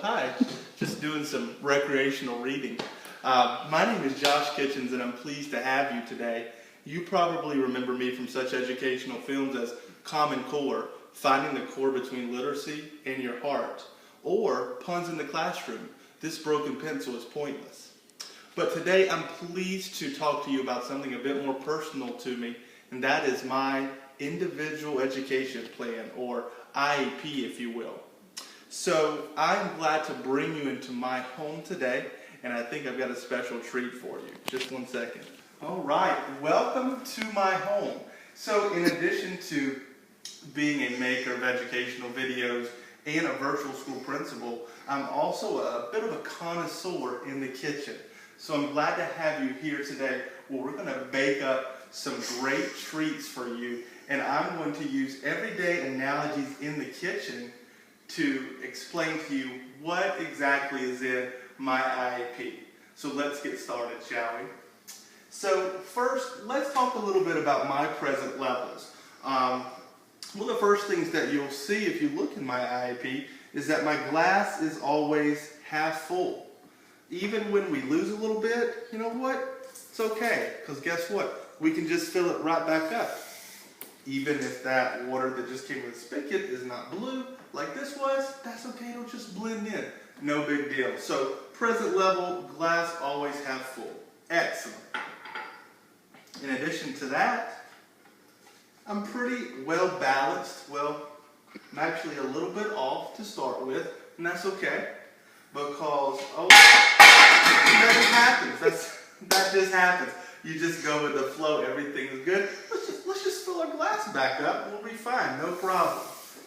hi, just doing some recreational reading. My name is Josh Kitchens and I'm pleased to have you today. You probably remember me from such educational films as Common Core, Finding the Core Between Literacy and Your Heart, or Puns in the Classroom, This Broken Pencil is Pointless. But today I'm pleased to talk to you about something a bit more personal to me, and that is my individual education plan, or IEP if you will. So I'm glad to bring you into my home today, and I think I've got a special treat for you. Just one second. All right, welcome to my home. So in addition to being a maker of educational videos and a virtual school principal, I'm also a bit of a connoisseur in the kitchen. So I'm glad to have you here today where we're going to bake up some great treats for you, and I'm going to use everyday analogies in the kitchen to explain to you what exactly is in my IEP. So let's get started, shall we? So first, let's talk a little bit about my present levels. One of the first things that you'll see if you look in my IEP is that my glass is always half full. Even when we lose a little bit, you know what? It's okay, because guess what? We can just fill it right back up. Even if that water that just came in the spigot is not blue, like this was, that's okay, it'll just blend in. No big deal. So, present level, glass always half full. Excellent. In addition to that, I'm pretty well balanced. Well, I'm actually a little bit off to start with, and that's okay. Because, that just happens. That just happens. You just go with the flow, everything's good. Let's just fill our glass back up, we'll be fine, no problem.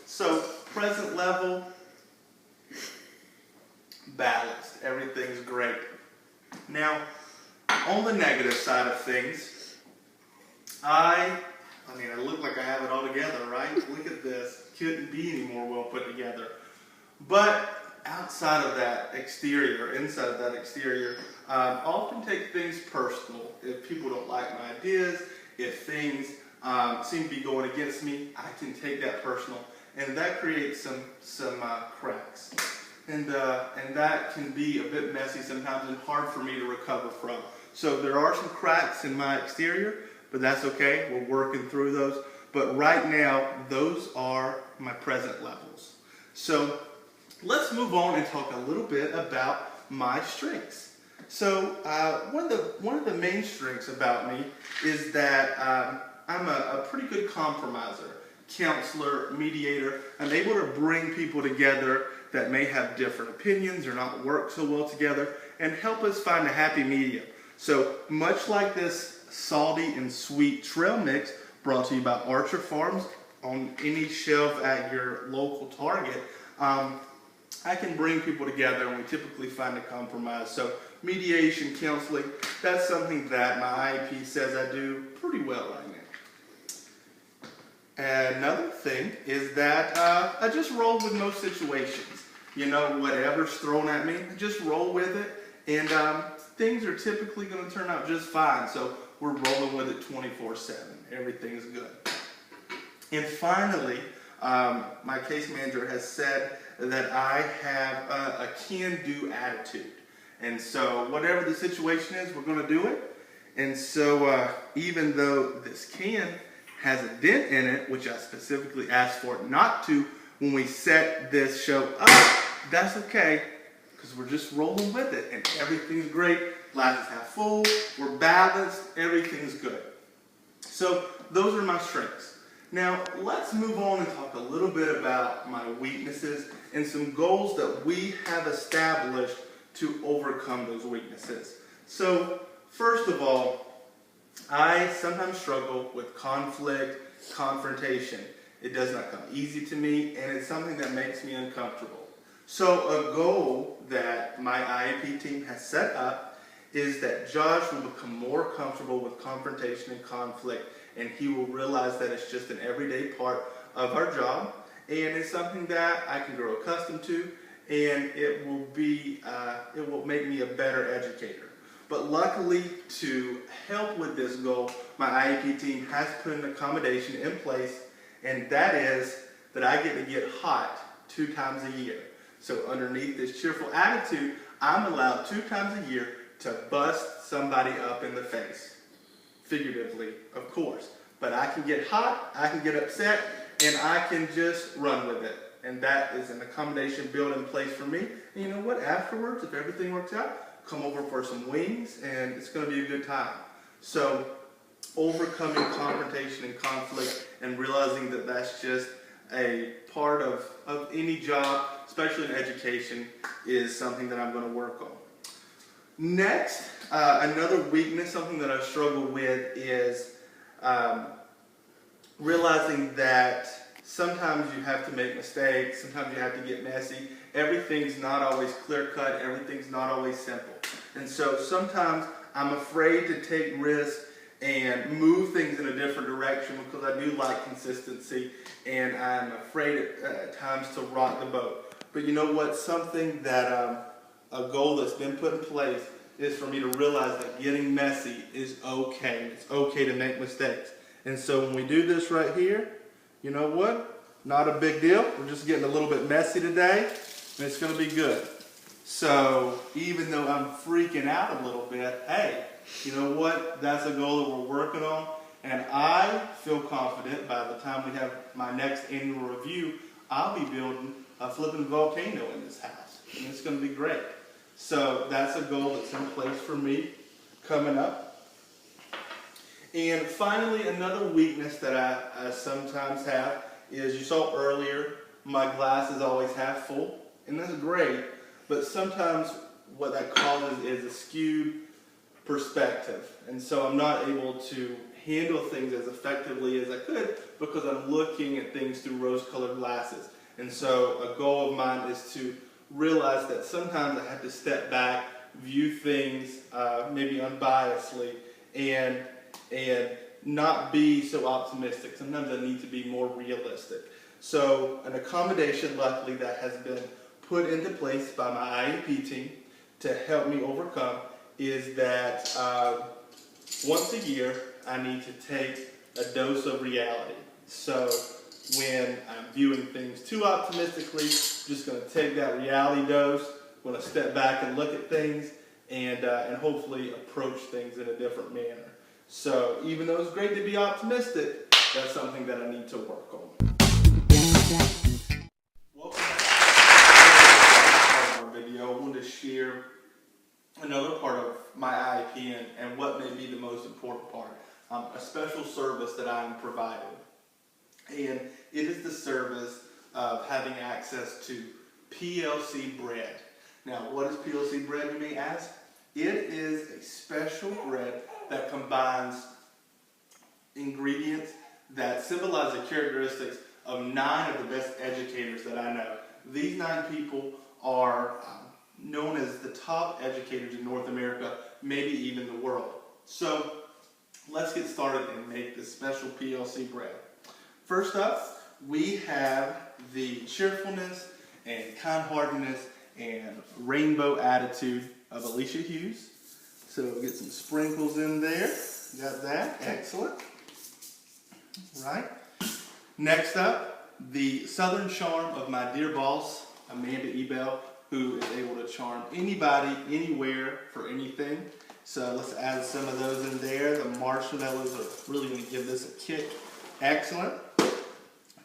So, present level, balanced, everything's great. Now, on the negative side of things, I look like I have it all together, right? Look at this, couldn't be any more well put together. But outside of that exterior, inside of that exterior, I often take things personal. If people don't like my ideas, if things seem to be going against me, I can take that personal, and that creates some cracks. And that can be a bit messy sometimes and hard for me to recover from. So there are some cracks in my exterior, but that's okay. We're working through those. But right now, those are my present levels. So let's move on and talk a little bit about my strengths. So one of the main strengths about me is that I'm a pretty good compromiser, counselor, mediator. I'm able to bring people together that may have different opinions or not work so well together and help us find a happy medium. So much like this salty and sweet trail mix brought to you by Archer Farms on any shelf at your local Target, I can bring people together and we typically find a compromise. So mediation, counseling, that's something that my IEP says I do pretty well right now. Another thing is that I just roll with most situations. You know, whatever's thrown at me, I just roll with it, and things are typically going to turn out just fine. So we're rolling with it 24/7. Everything's good. And finally, my case manager has said that I have a can-do attitude. And so whatever the situation is, we're going to do it. And so even though this can has a dent in it, which I specifically asked for it not to when we set this show up, that's okay, because we're just rolling with it and everything's great. Glass is half full, we're balanced, everything's good. So those are my strengths. Now let's move on and talk a little bit about my weaknesses and some goals that we have established to overcome those weaknesses. So first of all, I sometimes struggle with conflict, confrontation. It does not come easy to me, and it's something that makes me uncomfortable. So a goal that my IEP team has set up is that Josh will become more comfortable with confrontation and conflict, and he will realize that it's just an everyday part of our job, and it's something that I can grow accustomed to, and it will make me a better educator. But luckily, to help with this goal, my IEP team has put an accommodation in place, and that is that I get to get hot 2 times a year. So underneath this cheerful attitude, I'm allowed 2 times a year to bust somebody up in the face. Figuratively, of course. But I can get hot, I can get upset, and I can just run with it. And that is an accommodation built in place for me. And you know what? Afterwards, if everything works out, come over for some wings, and it's going to be a good time. So overcoming confrontation and conflict and realizing that that's just a part of any job, especially in education, is something that I'm going to work on. Next, another weakness, something that I struggle with, is realizing that sometimes you have to make mistakes, sometimes you have to get messy. Everything's not always clear-cut, everything's not always simple. And so sometimes I'm afraid to take risks and move things in a different direction because I do like consistency, and I'm afraid at times to rock the boat. But you know what? Something that a goal that's been put in place is for me to realize that getting messy is okay. It's okay to make mistakes. And so when we do this right here, you know what? Not a big deal. We're just getting a little bit messy today, and it's going to be good. So even though I'm freaking out a little bit, hey, you know what? That's a goal that we're working on, and I feel confident by the time we have my next annual review, I'll be building a flipping volcano in this house, and it's going to be great. So that's a goal that's in place for me coming up. And finally, another weakness that I sometimes have is, you saw earlier, my glass is always half full, and that's great, but sometimes what that causes is a skewed perspective. And so I'm not able to handle things as effectively as I could because I'm looking at things through rose-colored glasses. And so a goal of mine is to realize that sometimes I have to step back, view things maybe unbiasedly, and not be so optimistic. Sometimes I need to be more realistic. So an accommodation, luckily, that has been put into place by my IEP team to help me overcome is that once a year I need to take a dose of reality. So when I'm viewing things too optimistically, I'm just going to take that reality dose, I'm going to step back and look at things and hopefully approach things in a different manner. So even though it's great to be optimistic, that's something that I need to work on. Welcome back to our video. I wanted to share another part of my IEP and what may be the most important part, a special service that I am providing. And it is the service of having access to PLC bread. Now, what is PLC bread, you may ask? It is a special bread that combines ingredients that symbolize the characteristics of 9 of the best educators that I know. These 9 people are known as the top educators in North America, maybe even the world. So let's get started and make this special PLC bread. First up, we have the cheerfulness and kind-heartedness and rainbow attitude of Alicia Hughes. So we'll get some sprinkles in there. Got that. Excellent. Right. Next up, the southern charm of my dear boss, Amanda Ebel, who is able to charm anybody, anywhere, for anything. So let's add some of those in there. The marshmallows are really going to give this a kick. Excellent.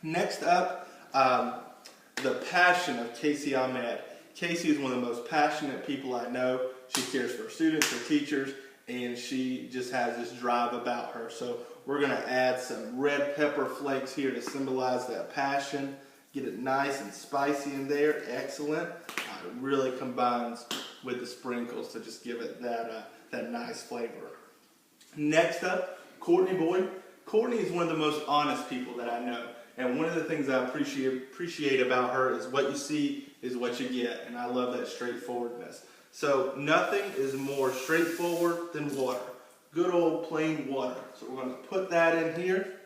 Next up, the passion of Casey Ahmed. Casey is one of the most passionate people I know. She cares for students and teachers, and she just has this drive about her. So we're going to add some red pepper flakes here to symbolize that passion. Get it nice and spicy in there. Excellent. It really combines with the sprinkles to just give it that nice flavor. Next up, Courtney Boyd. Courtney is one of the most honest people that I know. And one of the things I appreciate about her is what you see is what you get. And I love that straightforwardness. So nothing is more straightforward than water. Good old plain water. So we're going to put that in here.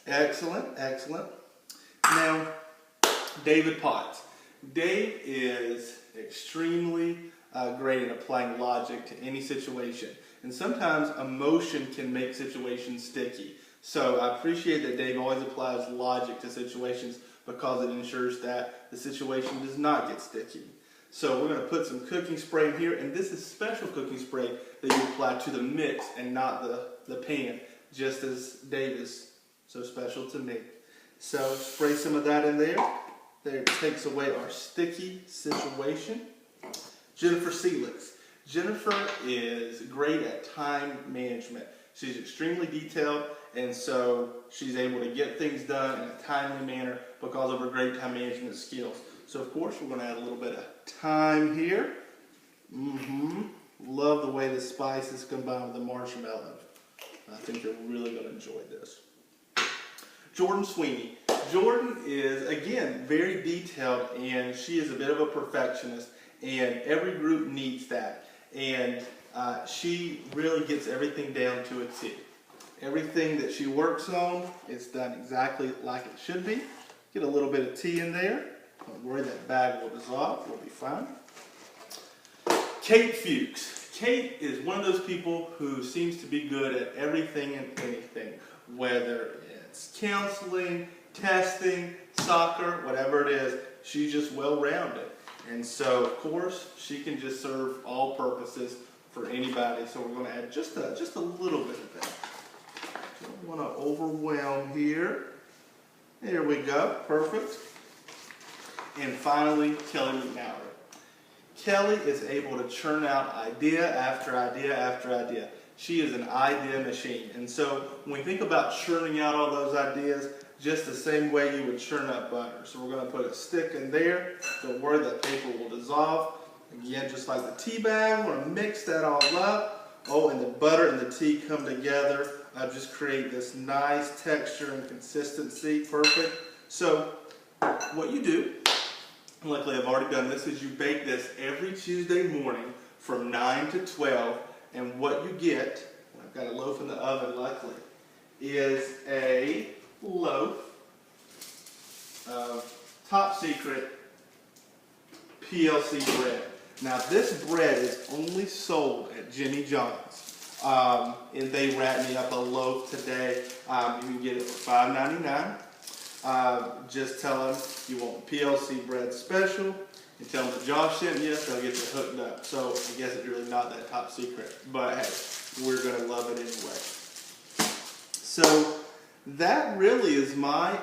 Excellent, excellent. Now, David Potts. Dave is extremely great at applying logic to any situation. And sometimes emotion can make situations sticky. So I appreciate that Dave always applies logic to situations because it ensures that the situation does not get sticky. So we're going to put some cooking spray in here, and this is special cooking spray that you apply to the mix and not the pan, just as Dave is so special to me. So spray some of that in there. There, it takes away our sticky situation. Jennifer Seelix. Jennifer is great at time management. She's extremely detailed, and so she's able to get things done in a timely manner because of her great time management skills. So of course we're going to add a little bit of thyme here. Love the way the spices combine with the marshmallow. I think you're really going to enjoy this. Jordan Sweeney. Jordan is, again, very detailed, and she is a bit of a perfectionist, and every group needs that. And she really gets everything down to a T. Everything that she works on is done exactly like it should be. Get a little bit of tea in there. Don't worry, that bag will dissolve. We'll be fine. Kate Fuchs. Kate is one of those people who seems to be good at everything and anything, whether it's counseling, testing, soccer, whatever it is. She's just well-rounded. And so, of course, she can just serve all purposes for anybody. So we're going to add just a little bit of that. Don't want to overwhelm here. There we go. Perfect. And finally, Kelly McNally. Kelly is able to churn out idea after idea after idea. She is an idea machine. And so when we think about churning out all those ideas, just the same way you would churn up butter. So we're going to put a stick in there. Don't worry, that paper will dissolve. Again, just like the tea bag, we're going to mix that all up. Oh, and the butter and the tea come together. Just create this nice texture and consistency. Perfect. So what you do, luckily I've already done this, is you bake this every Tuesday morning from 9 to 12. And what you get, I've got a loaf in the oven luckily, is a loaf of top secret PLC bread. Now this bread is only sold at Jimmy John's. And they wrapped me up a loaf today. You can get it for $5.99. Just tell them you want PLC bread special. And tell them that Josh sent you, they'll get you hooked up. So I guess it's really not that top secret. But hey, we're going to love it anyway. So that really is my